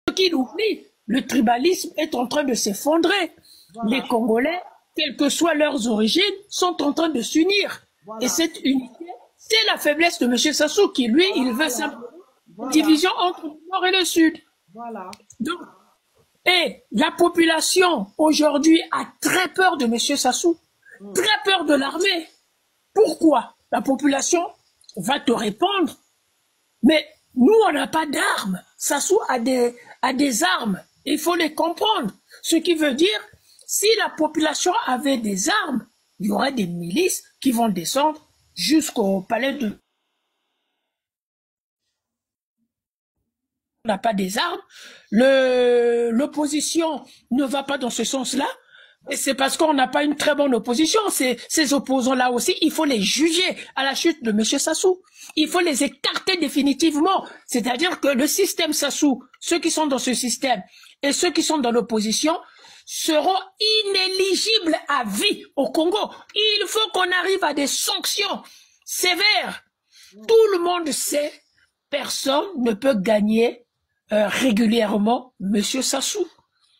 qu'il oublie, le tribalisme est en train de s'effondrer. Voilà. Les Congolais, quelles que soient leurs origines, sont en train de s'unir. Voilà. Et cette unité, c'est la faiblesse de M. Sassou qui, lui, il veut simplement une division entre le Nord et le Sud. Voilà. Donc, et la population, aujourd'hui, a très peur de M. Sassou, très peur de l'armée. Pourquoi? La population va te répondre, mais nous, on n'a pas d'armes. Sassou a des armes. Il faut les comprendre. Ce qui veut dire, si la population avait des armes, il y aurait des milices qui vont descendre jusqu'au palais de... On n'a pas des armes. L'opposition ne va pas dans ce sens-là. Et c'est parce qu'on n'a pas une très bonne opposition. Ces opposants-là aussi, il faut les juger à la chute de M. Sassou. Il faut les écarter définitivement. C'est-à-dire que le système Sassou, ceux qui sont dans ce système et ceux qui sont dans l'opposition, seront inéligibles à vie au Congo. Il faut qu'on arrive à des sanctions sévères. Tout le monde sait, personne ne peut gagner régulièrement M. Sassou.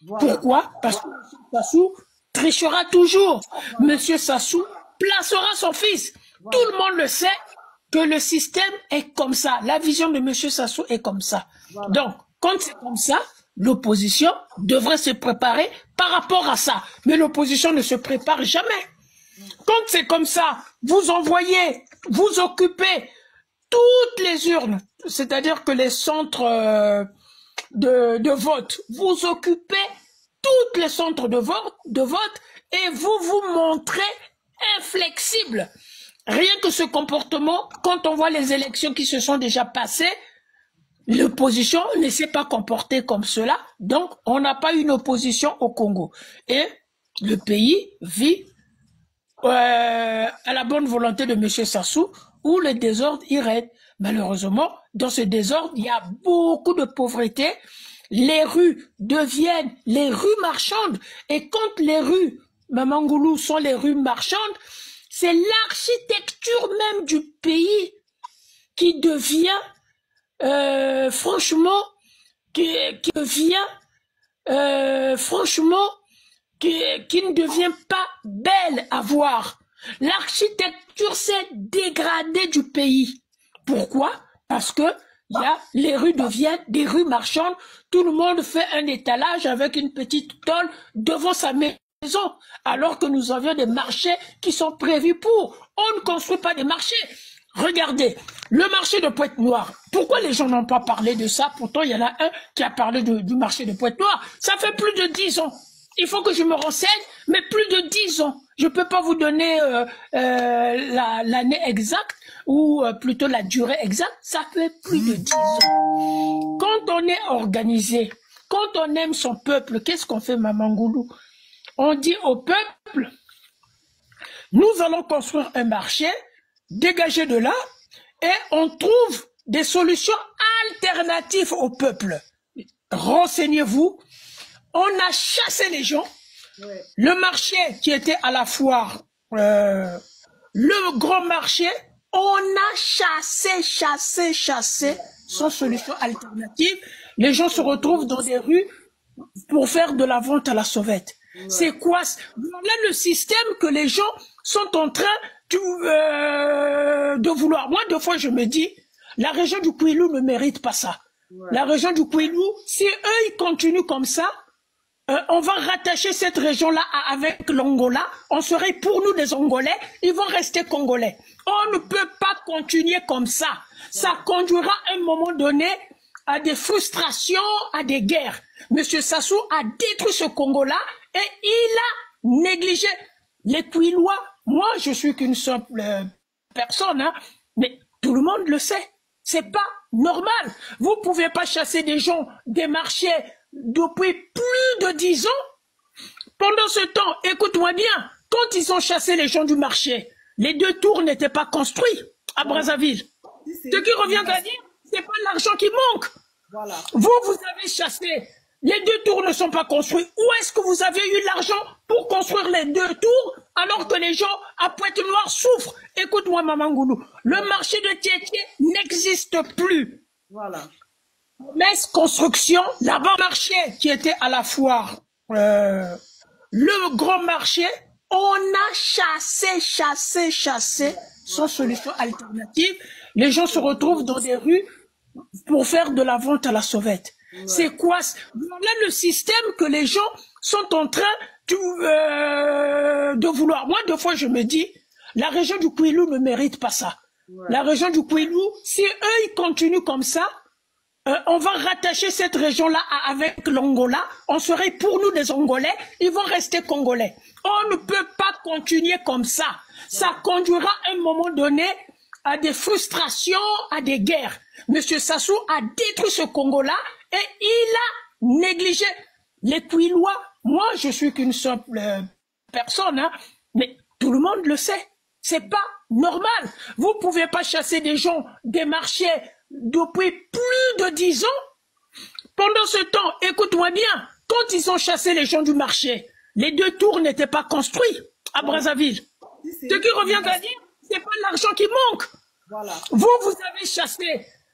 Voilà. Pourquoi? Parce que M. Sassou trichera toujours. M. Sassou placera son fils. Voilà. Tout le monde le sait que le système est comme ça. La vision de M. Sassou est comme ça. Voilà. Donc, quand c'est comme ça, l'opposition devrait se préparer par rapport à ça. Mais l'opposition ne se prépare jamais. Quand c'est comme ça, vous envoyez, vous occupez toutes les urnes, c'est-à-dire que les centres de vote, vous occupez tous les centres de vote et vous vous montrez inflexible. Rien que ce comportement, quand on voit les élections qui se sont déjà passées, l'opposition ne s'est pas comportée comme cela, donc on n'a pas une opposition au Congo. Et le pays vit à la bonne volonté de M. Sassou, où le désordre y règne. Malheureusement, dans ce désordre, il y a beaucoup de pauvreté. Les rues deviennent les rues marchandes. Et quand les rues, Mamangoulou, sont les rues marchandes, c'est l'architecture même du pays qui devient, franchement, qui ne devient pas belle à voir. L'architecture s'est dégradée du pays. Pourquoi? Parce que les rues deviennent des rues marchandes. Tout le monde fait un étalage avec une petite tôle devant sa maison. Alors que nous avions des marchés qui sont prévus pour. On ne construit pas des marchés. Regardez, le marché de Pointe-Noire. Pourquoi les gens n'ont pas parlé de ça? Pourtant, il y en a un qui a parlé du marché de Pointe-Noire. Ça fait plus de 10 ans. Il faut que je me renseigne, mais plus de 10 ans. Je ne peux pas vous donner l'année exacte, ou plutôt la durée exacte. Ça fait plus de 10 ans. Quand on est organisé, quand on aime son peuple, qu'est-ce qu'on fait, Mamangoulou? On dit au peuple, nous allons construire un marché, dégager de là, et on trouve des solutions alternatives au peuple. Renseignez-vous. On a chassé les gens. Ouais. Le marché qui était à la foire, le grand marché, on a chassé sans solution alternative. Les gens se retrouvent dans des rues pour faire de la vente à la sauvette. Ouais. C'est quoi? Voilà le système que les gens sont en train de vouloir. Moi, deux fois, je me dis, la région du Kouilou ne mérite pas ça. Ouais. La région du Kouilou, si eux, ils continuent comme ça, on va rattacher cette région-là avec l'Angola. On serait pour nous des Angolais. Ils vont rester Congolais. On ne peut pas continuer comme ça. Ça conduira à un moment donné à des frustrations, à des guerres. Monsieur Sassou a détruit ce Congo-là et il a négligé les Kouilois. Moi, je suis qu'une simple personne, hein, mais tout le monde le sait. C'est pas normal. Vous pouvez pas chasser des gens des marchés depuis plus de 10 ans. Pendant ce temps, écoute-moi bien, quand ils ont chassé les gens du marché, les 2 tours n'étaient pas construits à Brazzaville. Ce qui revient à dire, c'est pas l'argent qui manque. Voilà. Vous avez chassé, les 2 tours ne sont pas construits. Où est-ce que vous avez eu l'argent pour construire les 2 tours alors que les gens à Pointe-Noire souffrent? Écoute-moi, Mamangoulou, le marché de Tietie n'existe plus. Voilà. Metz Construction, là-bas, marché qui était à la foire, le grand marché, on a chassé, sans solution alternative. Les gens se retrouvent dans des rues pour faire de la vente à la sauvette. Ouais. C'est quoi? Voilà le système que les gens sont en train de vouloir. Moi, deux fois, je me dis, la région du Kwilu ne mérite pas ça. Ouais. La région du Kwilu, si eux, ils continuent comme ça, on va rattacher cette région-là avec l'Angola. On serait pour nous des Angolais. Ils vont rester Congolais. On ne peut pas continuer comme ça. Ça conduira à un moment donné à des frustrations, à des guerres. Monsieur Sassou a détruit ce Congo-là et il a négligé les Kwilois. Moi, je suis qu'une simple personne, hein, mais tout le monde le sait. C'est pas normal. Vous pouvez pas chasser des gens des marchés depuis plus de 10 ans. Pendant ce temps, écoute-moi bien, quand ils ont chassé les gens du marché, les 2 tours n'étaient pas construits à Brazzaville. Ce qui revient à dire, c'est pas l'argent qui manque. Voilà. Vous avez chassé.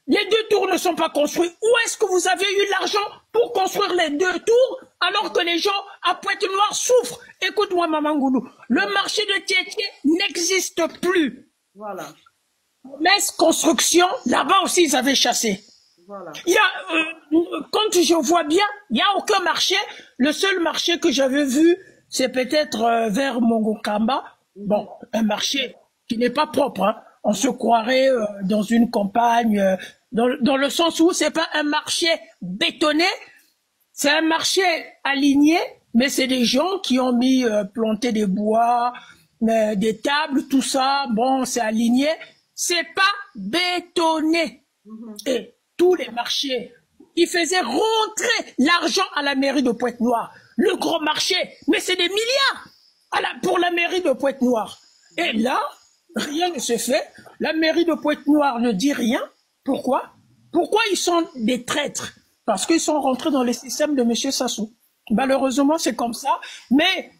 Les 2 tours ne sont pas construits. Où est-ce que vous avez eu l'argent pour construire les 2 tours alors que les gens à Pointe-Noire souffrent? Écoute-moi, Maman Goulou. Le marché de Tietie n'existe plus. Voilà. Metz Construction, là-bas aussi, ils avaient chassé. Voilà. Il y a, quand je vois bien, il n'y a aucun marché. Le seul marché que j'avais vu, c'est peut-être vers Mongokamba. Bon, un marché qui n'est pas propre. Hein. On se croirait dans une campagne, dans le sens où c'est pas un marché bétonné, c'est un marché aligné, mais c'est des gens qui ont mis planté des bois, des tables, tout ça. Bon, c'est aligné. C'est pas bétonné. Et tous les marchés, ils faisaient rentrer l'argent à la mairie de Pointe-Noire. Le gros marché, mais c'est des milliards pour la mairie de Pointe-Noire. Et là, rien ne se fait. La mairie de Pointe-Noire ne dit rien. Pourquoi? Pourquoi ils sont des traîtres? Parce qu'ils sont rentrés dans le système de M. Sassou. Malheureusement, c'est comme ça. Mais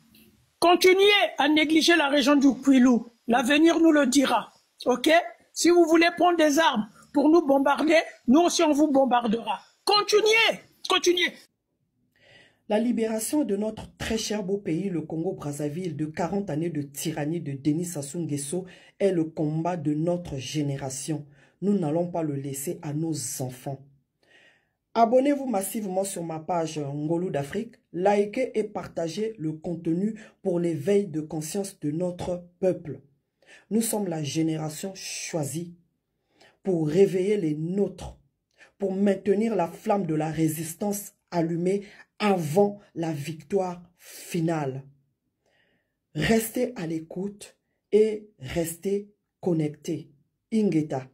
continuez à négliger la région du Kwilu. L'avenir nous le dira. Ok? Si vous voulez prendre des armes pour nous bombarder, nous aussi on vous bombardera. Continuez. La libération de notre très cher beau pays, le Congo-Brazzaville, de 40 années de tyrannie de Denis Sassou Nguesso est le combat de notre génération. Nous n'allons pas le laisser à nos enfants. Abonnez-vous massivement sur ma page Ngolou d'Afrique, likez et partagez le contenu pour l'éveil de conscience de notre peuple. Nous sommes la génération choisie pour réveiller les nôtres, pour maintenir la flamme de la résistance allumée avant la victoire finale. Restez à l'écoute et restez connectés. Ingeta.